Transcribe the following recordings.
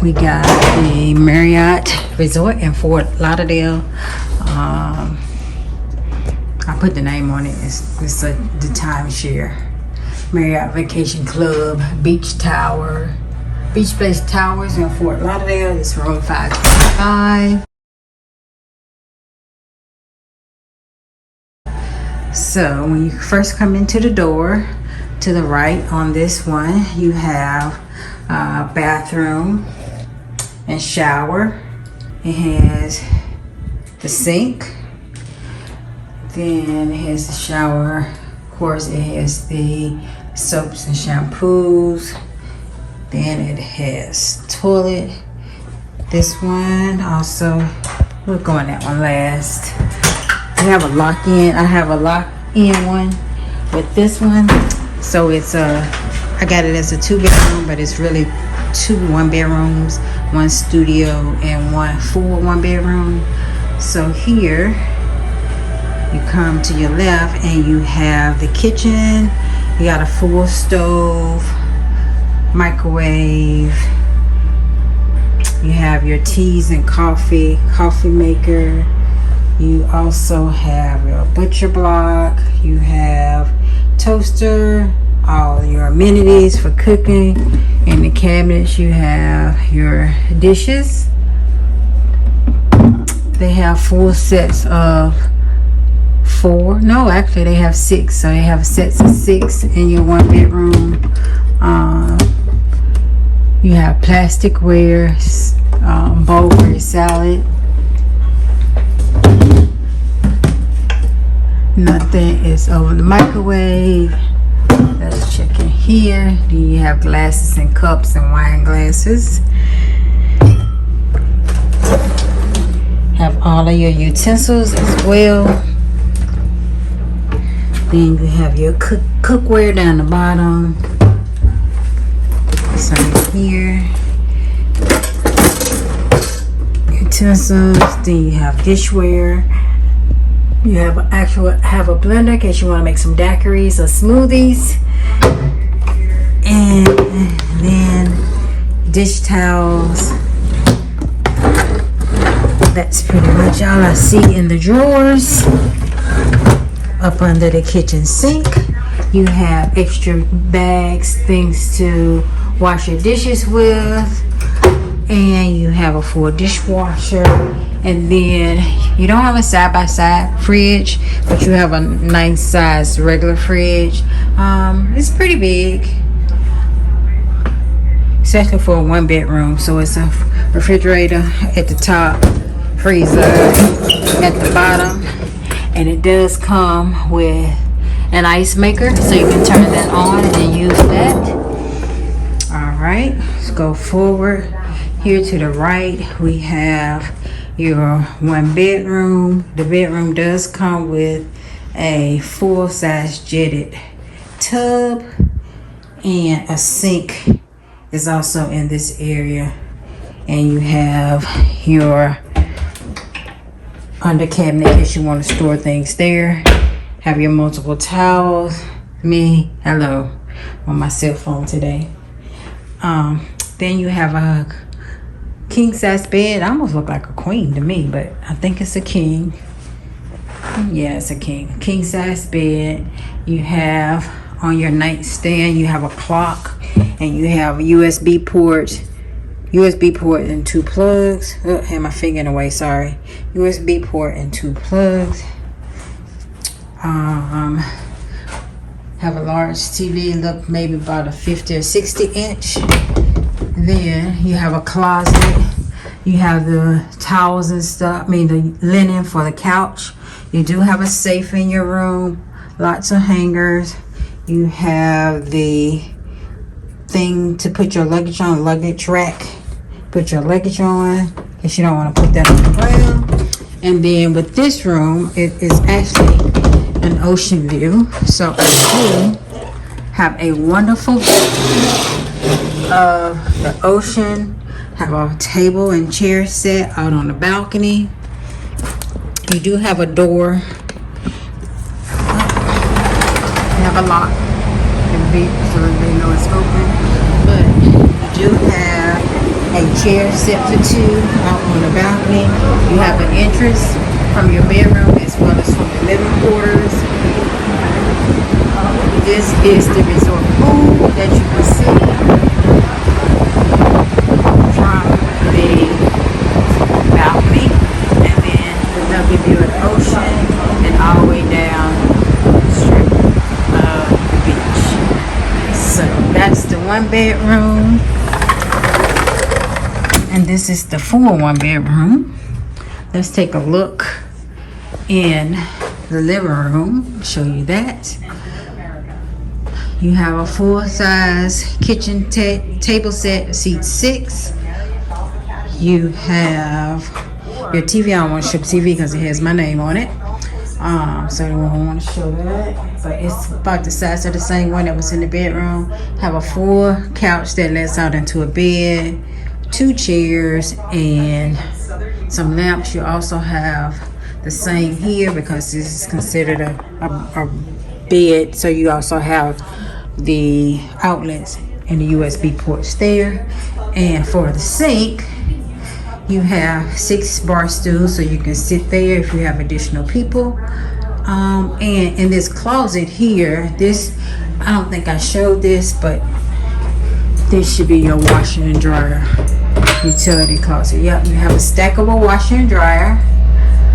we got the Marriott Resort in Fort Lauderdale. I put the name on it. It's the timeshare. Marriott Vacation Club, BeachPlace Towers in Fort Lauderdale. It's room 525. So when you first come into the door, to the right on this one, you have a bathroom and shower. It has the sink. Then it has the shower. Of course, it has the soaps and shampoos. Then it has toilet. This one also, we'll go on that one last. We have a lock-in. I have a lock-in one with this one. So it's I got it as a 2-bedroom, but it's really 2 1-bedrooms, 1 studio, and 1 full 1-bedroom. So here you come to your left and you have the kitchen. You got a full stove, microwave. You have your teas and coffee maker. You also have your butcher block. You have toaster, all your amenities for cooking. In the cabinets you have your dishes. They have full sets of 4. No, actually they have 6. So they have sets of 6 in your 1-bedroom. You have plasticware, bowl for your salad. Nothing is over the microwave. Let's check in here. Do you have glasses and cups and wine glasses? Have all of your utensils as well. Then you have your cookware down the bottom. Same here. Utensils. Then you have dishware. You have a blender in case you want to make some daiquiris or smoothies. And then dish towels. That's pretty much all I see in the drawers. Up under the kitchen sink, you have extra bags, things to wash your dishes with. And you have a full dishwasher. And then you don't have a side-by-side fridge, but you have a nice size regular fridge. It's pretty big, especially for a 1-bedroom. So it's a refrigerator at the top, freezer at the bottom, and it does come with an ice maker, so you can turn that on and use that. All right, let's go forward. Here to the right, we have your 1-bedroom. The bedroom does come with a full-size jetted tub, and a sink is also in this area. And you have your under cabinet in case you want to store things there. Have your multiple towels. Hello, on my cell phone today. Then you have a king size bed. I almost look like a queen to me, but I think it's a king. Yeah, it's a king. King size bed. You have on your nightstand, you have a clock, and you have a USB port and 2 plugs. Oh, I had my finger in the way, sorry. USB port and 2 plugs. Have a large TV, look maybe about a 50 or 60 inch. Then you have a closet. You have the towels and stuff, the linen for the couch. You do have a safe in your room, lots of hangers. You have the thing to put your luggage on, luggage rack. Put your luggage on, if you don't want to put that on the ground. And then with this room, it is actually an ocean view. So you have a wonderful view of the ocean. Have a table and chair set out on the balcony. You do have a door. You have a lock so they know it's open. But you do have a a chair set for two out on the balcony. You have an entrance from your bedroom as well as from the living quarters. This is the resort pool that you can see from the balcony, and then the lovely view of the ocean and all the way down the strip of the beach. So that's the 1-bedroom, and this is the full 1-bedroom. Let's take a look in the living room, show you that. You have a full-size kitchen table set, seat 6. You have your TV. I don't want to show the TV because it has my name on it. So I don't want to show that. But it's about the size of the same one that was in the bedroom. Have a full couch that lets out into a bed, 2 chairs, and some lamps. You also have the same here because this is considered a bed. So you also have the outlets and the USB ports there. And for the sink, you have 6 bar stools so you can sit there if you have additional people. And in this closet here, this, I don't think I showed this, but this should be your washer and dryer utility closet. Yep, you have a stackable washer and dryer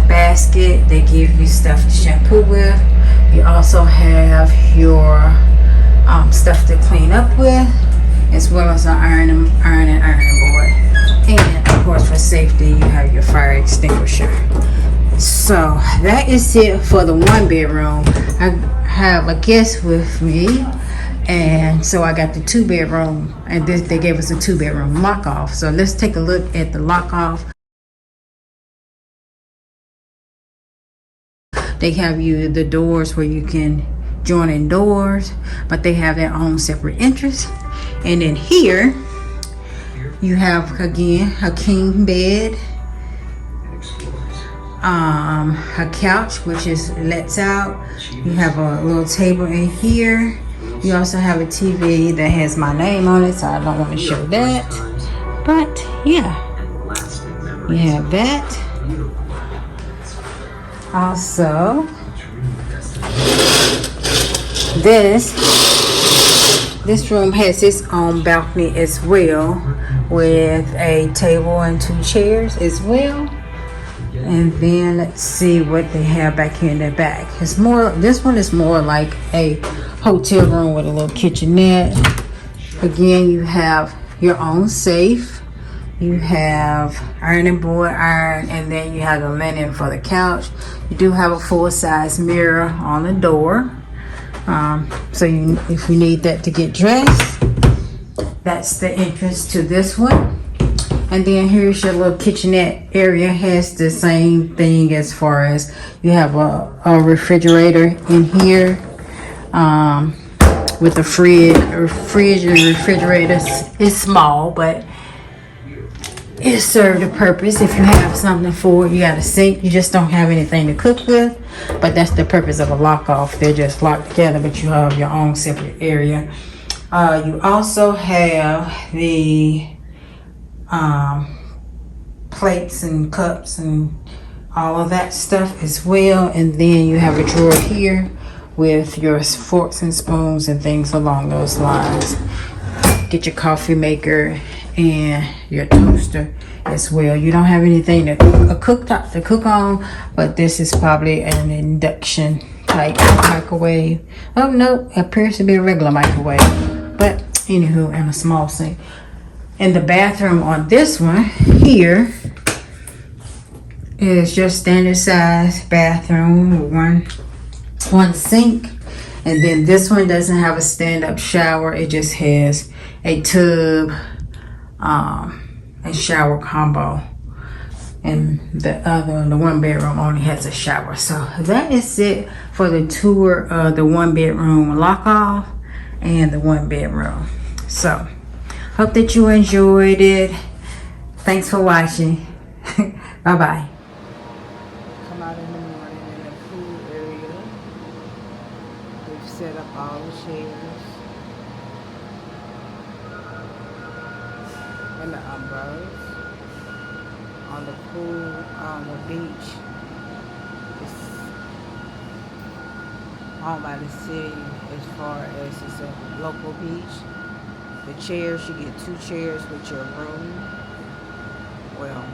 basket. They give you stuff to shampoo with. You also have your stuff to clean up with, as well as an ironing board. And of course, for safety, you have your fire extinguisher. So that is it for the 1-bedroom. I have a guest with me, and so I got the 2-bedroom, and they gave us a 2-bedroom lock off. So let's take a look at the lock off. They have you the doors where you can join in doors, but they have their own separate entrance. And then here you have again a king bed, a couch which is lets out. You have a little table in here. You also have a TV that has my name on it, so I don't want to show that. But yeah, you have that. Also, this room has its own balcony as well, with a table and 2 chairs as well. And then let's see what they have back here in the back. It's more, this one is more like a hotel room with a little kitchenette. Again, you have your own safe. You have ironing board, and then you have the linen for the couch. You do have a full-size mirror on the door. So if you need that to get dressed, that's the entrance to this one. And then here's your little kitchenette area. Has the same thing as far as you have a refrigerator in here, with the fridge and refrigerator. It's small, but it served a purpose. If you have something for it, you got a sink, you just don't have anything to cook with. But that's the purpose of a lock off. They're just locked together, but you have your own separate area. You also have the plates and cups and all of that stuff as well. And then you have a drawer here with your forks and spoons and things along those lines. Get your coffee maker and your toaster as well. You don't have anything a cooktop to cook on, but this is probably an induction type microwave. Oh no, it appears to be a regular microwave, but anywho, and a small sink. And the bathroom on this one here is just standard size bathroom with one sink. And then this one doesn't have a stand-up shower. It just has a tub, a shower combo. And the 1-bedroom only has a shower. So that is it for the tour of the 1-bedroom lock off and the 1-bedroom. So hope that you enjoyed it. Thanks for watching. Bye bye. Come out in the morning in the pool area. We've set up all the chairs. And the umbrellas on the pool, on the beach. It's owned by the city as far as it's a local beach. The chairs, you get 2 chairs with your room. Well,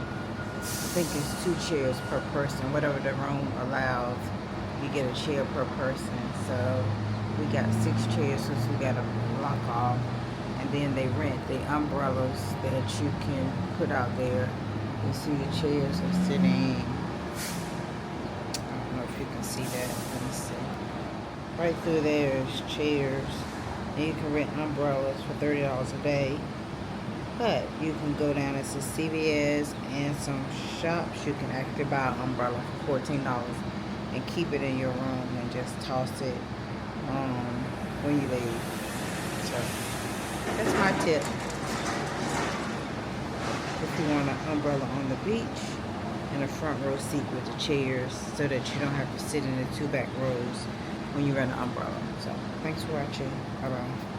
I think it's 2 chairs per person. Whatever the room allows, you get a chair per person. So we got 6 chairs since we got a block off. And then they rent the umbrellas that you can put out there. You see the chairs are sitting. I don't know if you can see that. Let me see. Right through there is chairs. And you can rent umbrellas for $30 a day. But you can go down to CVS and some shops. You can actually buy an umbrella for $14 and keep it in your room and just toss it when you leave. So that's my tip. If you want an umbrella on the beach and a front row seat with the chairs so that you don't have to sit in the 2 back rows when you rent an umbrella. So thanks for watching. Bye bye.